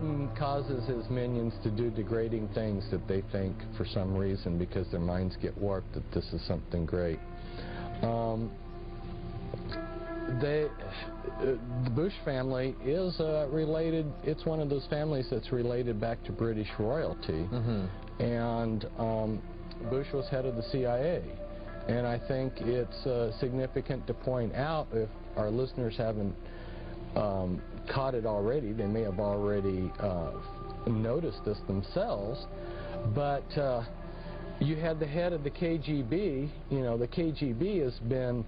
Satan causes his minions to do degrading things that they think, for some reason, because their minds get warped, that this is something great. The Bush family is related. It's one of those families that's related back to British royalty. And Bush was head of the CIA. And I think it's significant to point out, if our listeners haven't caught it already, they may have already noticed this themselves, but you had the head of the KGB. You know, the KGB has been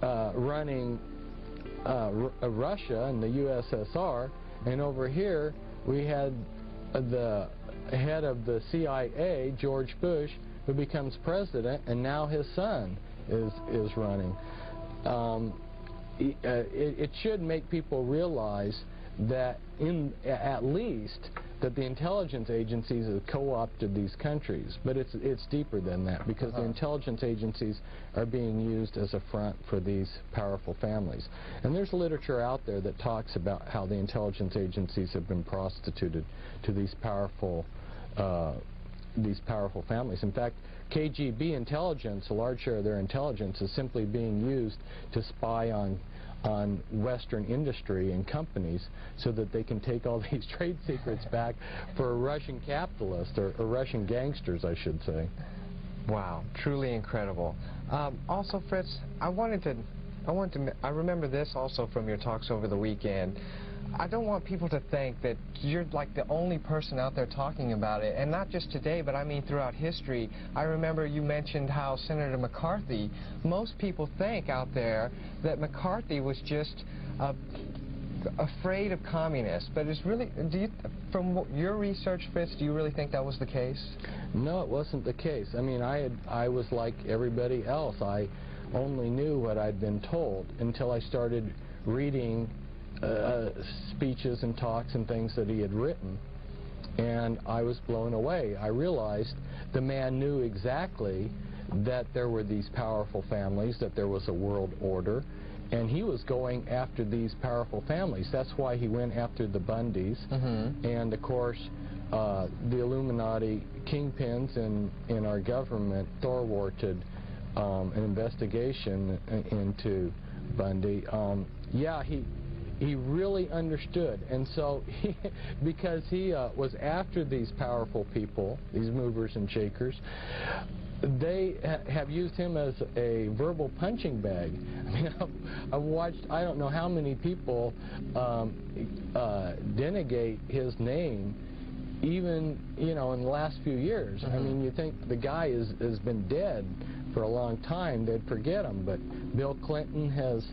running Russia and the USSR, and over here we had the head of the CIA, George Bush, who becomes president, and now his son is running. It should make people realize that at least that the intelligence agencies have co-opted these countries, but it's deeper than that, because the intelligence agencies are being used as a front for these powerful families. And there's literature out there that talks about how the intelligence agencies have been prostituted to these powerful families. In fact, KGB intelligence, a large share of their intelligence, is simply being used to spy on Western industry and companies so that they can take all these trade secrets back for Russian capitalists, or Russian gangsters, I should say. Wow, truly incredible. Also, Fritz, I remember this also from your talks over the weekend. I don't want people to think that you're like the only person out there talking about it, and not just today, but I mean throughout history. I remember you mentioned how Senator McCarthy, most people think out there that McCarthy was just afraid of communists, but it's really, from your research, Fritz, do you really think that was the case? No, it wasn't the case. I mean, I was like everybody else. I only knew what I'd been told until I started reading speeches and talks and things that he had written, and I was blown away. I realized the man knew exactly that there were these powerful families, that there was a world order, and he was going after these powerful families. That's why he went after the Bundys, and of course the Illuminati kingpins in our government thwarted an investigation into Bundy. Yeah, he really understood, and so because he was after these powerful people, these movers and shakers, they have used him as a verbal punching bag. I mean, I've watched, I don't know how many people denegate his name, even, you know, in the last few years. I mean, you think the guy has been dead for a long time, they'd forget him, but Bill Clinton has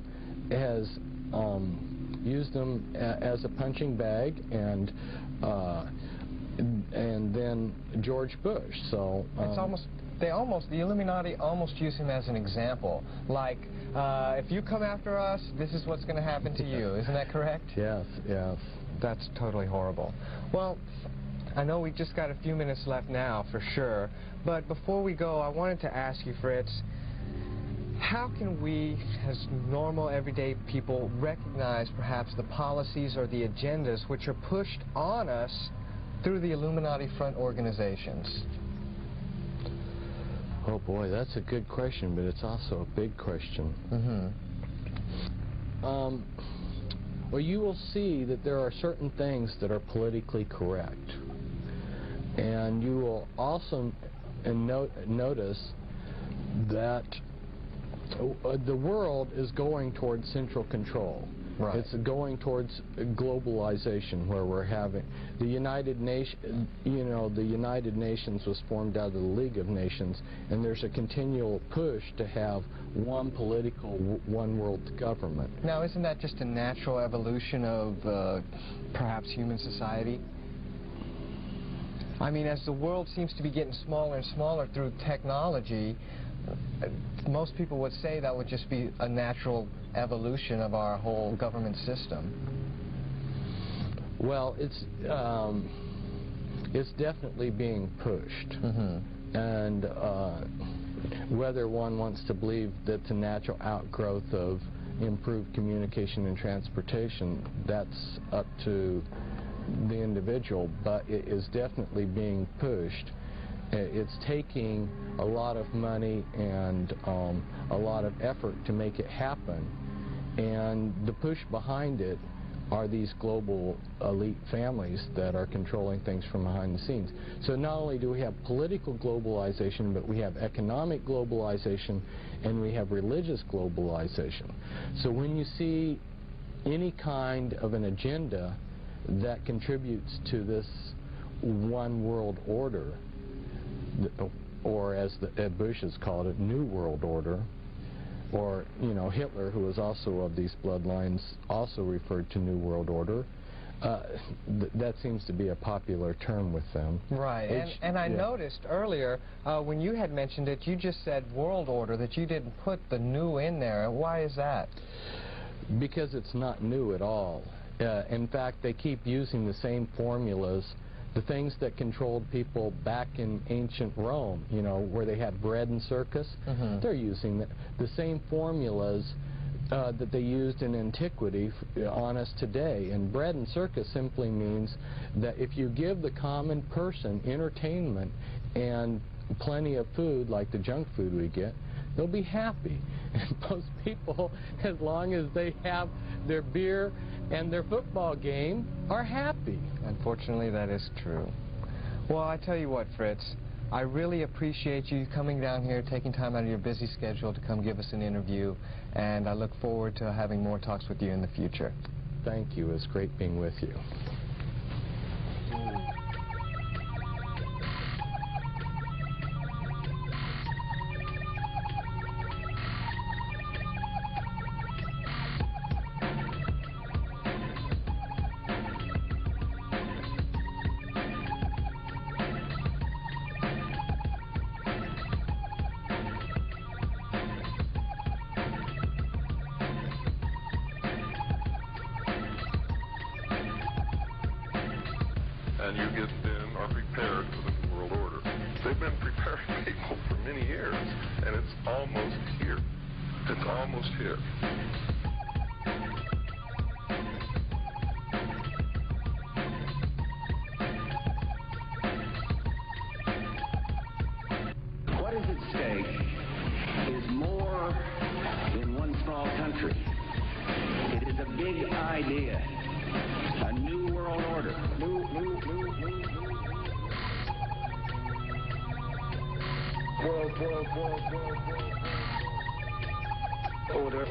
used them as a punching bag, and then George Bush. So it's the Illuminati almost use him as an example. Like, if you come after us, this is what's going to happen to you. Isn't that correct? Yes, yes. That's totally horrible. Well, I know we just got a few minutes left now, for sure. But before we go, I wanted to ask you, Fritz, how can we, as normal, everyday people, recognize perhaps the policies or the agendas which are pushed on us through the Illuminati front organizations? Oh boy, that's a good question, but it's also a big question. Well, you will see that there are certain things that are politically correct, and you will also notice that the world is going towards central control. Right. It's going towards globalization, where we're having the United Nations. You know, the United Nations was formed out of the League of Nations, and there's a continual push to have one political, one world government. Now, isn't that just a natural evolution of perhaps human society? I mean, as the world seems to be getting smaller and smaller through technology, most people would say that would just be a natural evolution of our whole government system. Well, it's definitely being pushed, and whether one wants to believe that's a natural outgrowth of improved communication and transportation, that's up to the individual, but it is definitely being pushed. It's taking a lot of money and a lot of effort to make it happen, and the push behind it are these global elite families that are controlling things from behind the scenes. So not only do we have political globalization, but we have economic globalization, and we have religious globalization. So when you see any kind of an agenda that contributes to this one world order, or as Bush has called it, New World Order, or, you know, Hitler, who was also of these bloodlines, also referred to New World Order. That seems to be a popular term with them. Right, and I noticed earlier when you had mentioned it, you just said world order, that you didn't put the new in there. Why is that? Because it's not new at all. In fact, they keep using the same formulas. The things that controlled people back in ancient Rome, you know, where they had bread and circus, they're using the same formulas that they used in antiquity on us today. And bread and circus simply means that if you give the common person entertainment and plenty of food, like the junk food we get, they'll be happy. And most people, as long as they have their beer and their football game, are happy. Unfortunately, that is true. Well, I tell you what, Fritz, I really appreciate you coming down here, taking time out of your busy schedule to come give us an interview, and I look forward to having more talks with you in the future. Thank you. It's great being with you. And you get then are prepared for the New World Order. They've been preparing people for many years, and it's almost here. It's almost here. What is at stake is more than one small country. It is a big idea. A new world order. World. Order.